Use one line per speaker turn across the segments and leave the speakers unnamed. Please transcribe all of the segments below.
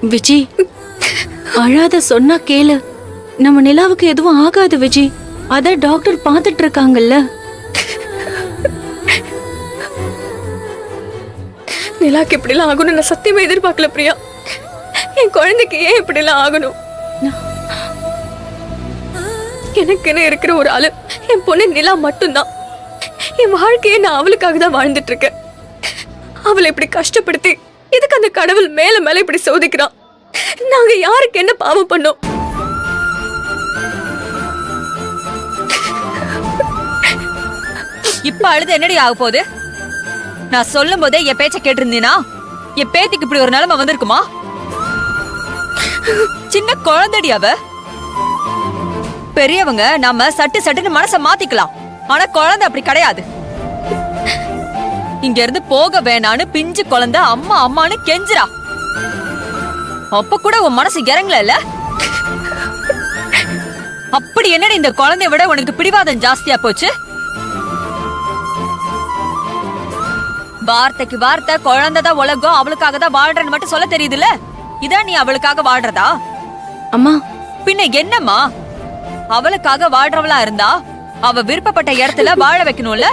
விஜி, அழாத சொன்னா கேளு. நம்ம நிலாவுக்கு எதுவும் ஆகாது விஜி. அத டாக்டர் பாத்துட்டு இருக்காங்கல்ல.
நிலாக்கு இப்படி எல்லாம் ஆகணும் நான் சத்தியமா எதிர்பார்க்கல பிரியா. என் குழந்தைக்கு ஏன் இப்படி எல்லாம் ஆகணும்? எனக்குன்னு இருக்கிற ஒரு ஆளு என் பொண்ணு நிலா மட்டும்தான். என் வாழ்க்கையை நான் அவளுக்காக தான் வாழ்ந்துட்டு இருக்கேன். அவளை இப்படி கஷ்டப்படுத்தி இதுக்கு அந்த கடவுள் மேல மேல இப்படி சோதிக்கிறான். நாங்க யாருக்கு என்ன பாவம் பண்ணோம்?
இப்ப அழுது என்னடி ஆக போகுது? நான் சொல்லும் போதே என் பேச்ச கேட்டிருந்தீனா என் பேத்திக்கு இப்படி ஒரு நிலைமை வந்திருக்குமா? சின்ன குழந்தைடி அவ. பெரியவங்க நாம சட்டுன்னு மனச மாத்திக்கலாம். ஆனா குழந்தை அப்படி கிடையாது. இங்க இருந்து போக வேணான்னு பிஞ்சு குழந்தை அம்மா அம்மான்னு கெஞ்சுறா. அப்ப கூட உன் மனசு இறங்கல. அப்படி என்னடி இந்த குழந்தைய விட உனக்கு பிடிவாதம் ஜாஸ்தியா போச்சு? வார்த்தைக்கு வார்த்தை குழந்தைதான் உலகம், அவளுக்காக தான் வாழ்றன்னு மட்டும் சொல்ல தெரியுதுல்ல. இதான் நீ அவளுக்காக வாழ்றதா?
அம்மா
பின்ன என்னம்மா? அவளுக்காக வாழ்றவளா இருந்தா அவ விருப்பப்பட்ட இடத்துல வாழ வைக்கணும்ல.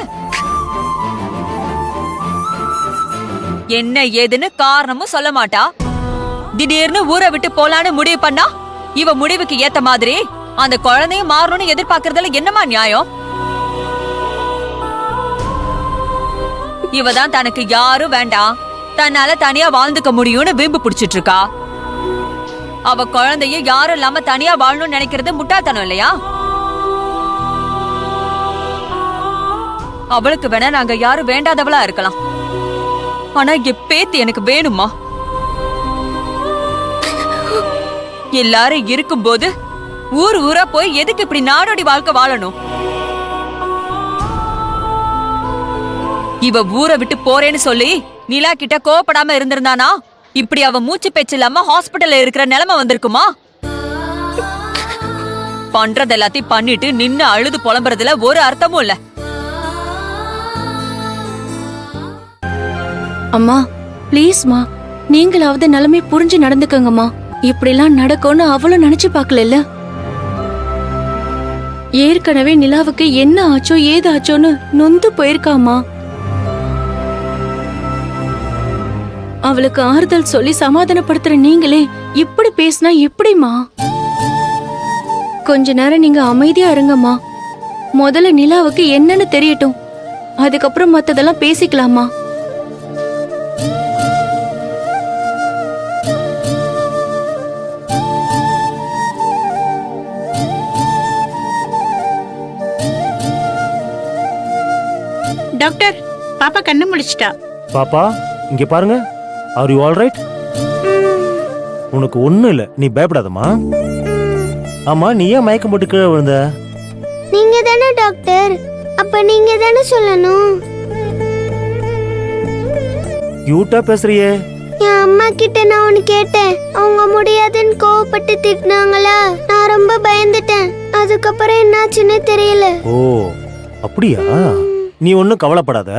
என்ன ஏதுன்னு காரணமும் சொல்ல மாட்டா. திடீர்னு ஊரை விட்டு போலான்னு முடிவு பண்ணா இவ முடிவுக்கு ஏத்த மாதிரி அந்த குழந்தையும் மாறணும்னு எதிர்பார்க்கறதுல என்னமா நியாயம்? இவதான் தனக்கு யாரும் வேண்டாம், தன்னால தனியா வாழ்ந்துக்க முடியும்னு வீம்பு பிடிச்சிட்டு இருக்கா. அவ குழந்தைய யாரும் இல்லாம தனியா வாழணும்னு நினைக்கிறது முட்டாள்தனம் இல்லையா? அவளுக்கு வேணா நாங்க யாரும் வேண்டாதவளா இருக்கலாம். ஆனா என் பேத்தி எனக்கு வேணுமா? எல்லாரும் இருக்கும்போது ஊர் ஊரா போய் எதுக்கு இப்படி நாடோடி வாழ்க்கை வாழணும்? இவ ஊரை விட்டு போறேன்னு சொல்லி நிலா கிட்ட கோவப்படாம இருந்திருந்தானா இப்படி அவ மூச்சு பேச்சு இல்லாம ஹாஸ்பிட்டல்ல இருக்கிற நிலைமை வந்திருக்குமா? பண்றது எல்லாத்தையும் பண்ணிட்டு நின்னு அழுது புலம்புறதுல ஒரு அர்த்தமும் இல்ல.
அம்மா ப்ளீஸ்மா, நீங்களாவது நிலைமை புரிஞ்சு நடந்துக்கங்கம்மா. இப்படி எல்லாம் நடக்கும்னு அவளும் நினைச்சு பாக்கல. ஏற்கனவே நிலாவுக்கு என்ன ஆச்சோ ஏதாச்சோன்னு நொந்து போயிருக்காமா. அவளுக்கு ஆறுதல் சொல்லி சமாதானப்படுத்துற நீங்களே இப்படி பேசினா எப்படிமா? கொஞ்ச நேரம் நீங்க அமைதியா இருங்கம்மா. முதல்ல நிலாவுக்கு என்னன்னு தெரியட்டும், அதுக்கப்புறம் மத்ததெல்லாம் பேசிக்கலாமா.
டாக்டர், பாப்பா கண்ணு முழிச்சிட்டா.
பாப்பா இங்க பாருங்க. Are you all right? உனக்கு ஒண்ணும் இல்ல, நீ பயப்படாதம்மா. ஆமா, நீ ஏன் மயக்கம் போட்டு கீழே விழுந்த?
நீங்க தானே டாக்டர், அப்ப நீங்க தானே சொல்லணும்.
கியூட்டா பேசுறியே.
என் அம்மா கிட்ட நான் ஒன்னு கேட்டேன், அவங்க முடியாதுன்னு கோவப்பட்டு திட்டினாங்களா. நான் ரொம்ப பயந்துட்டேன். அதுக்கப்புறம் என்னாச்சுன்னு தெரியல.
ஓ அப்படியா? நீ ஒன்னும் கவலைப்படாத,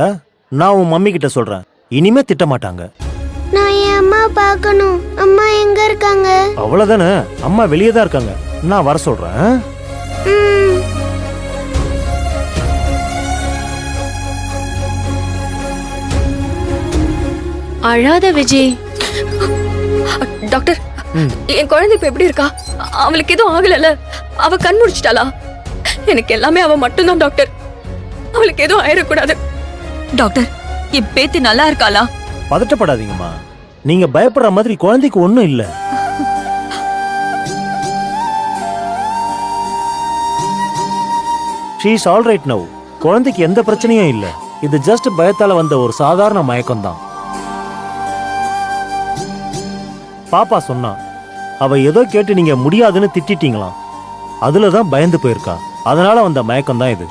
நான் உன் மம்மி கிட்ட சொல்றேன். இனிமே திட்ட மாட்டாங்க.
நான் என் அம்மா பார்க்கணும். அம்மா எங்க இருக்காங்க?
அவ்வளவுதானே, அம்மா வெளியே தான் இருக்காங்க. நான் வர சொல்றேன்.
அழாத விஜய்.
டாக்டர், என் குழந்தை இப்ப எப்படி இருக்கா? அவளுக்கு எதுவும் ஆகல? அவ கண் முடிச்சிட்டாளா? எனக்கு எல்லாமே அவ மட்டும்தான் டாக்டர். அவளுக்கு எதுவும் ஆயிடக்கூடாது.
டாக்டர், என் பேத்தி நல்லா இருக்காளா?
பதட்டப்படாதீங்கம்மா, நீங்க பயப்படுற மாதிரி குழந்தைக்கு ஒண்ணும் இல்ல. She is all right now. குழந்தைக்கு எந்த பிரச்சனையும் இல்ல. இது ஜஸ்ட் பயத்தால வந்த ஒரு சாதாரண மயக்கம் தான். பாப்பா சொன்னா, அவ ஏதோ கேட்டு நீங்க முடியாதுன்னு திட்டிட்டீங்களாம். அதுலதான் பயந்து போயிருக்கா. அதனால வந்த மயக்கம் தான் இது.